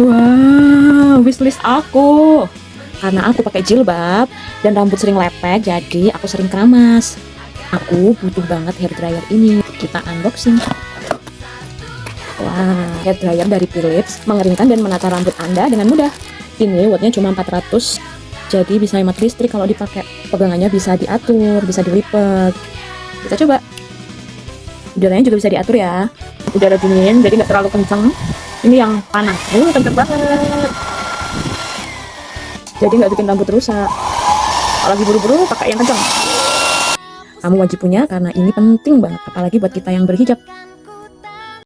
Wow, wishlist aku. Karena aku pakai jilbab dan rambut sering lepek, jadi aku sering keramas. Aku butuh banget hair dryer ini. Kita unboxing. Wah, hair dryer dari Philips mengeringkan dan menata rambut Anda dengan mudah. Ini wattnya cuma 400, jadi bisa hemat listrik kalau dipakai. Pegangannya bisa diatur, bisa dilipat. Kita coba. Udaranya juga bisa diatur ya. Udara dingin, jadi nggak terlalu kencang. Ini yang panas. Kencang banget. Jadi nggak bikin rambut rusak. Kalau lagi buru-buru, pakai yang kencang. Kamu wajib punya karena ini penting banget, apalagi buat kita yang berhijab.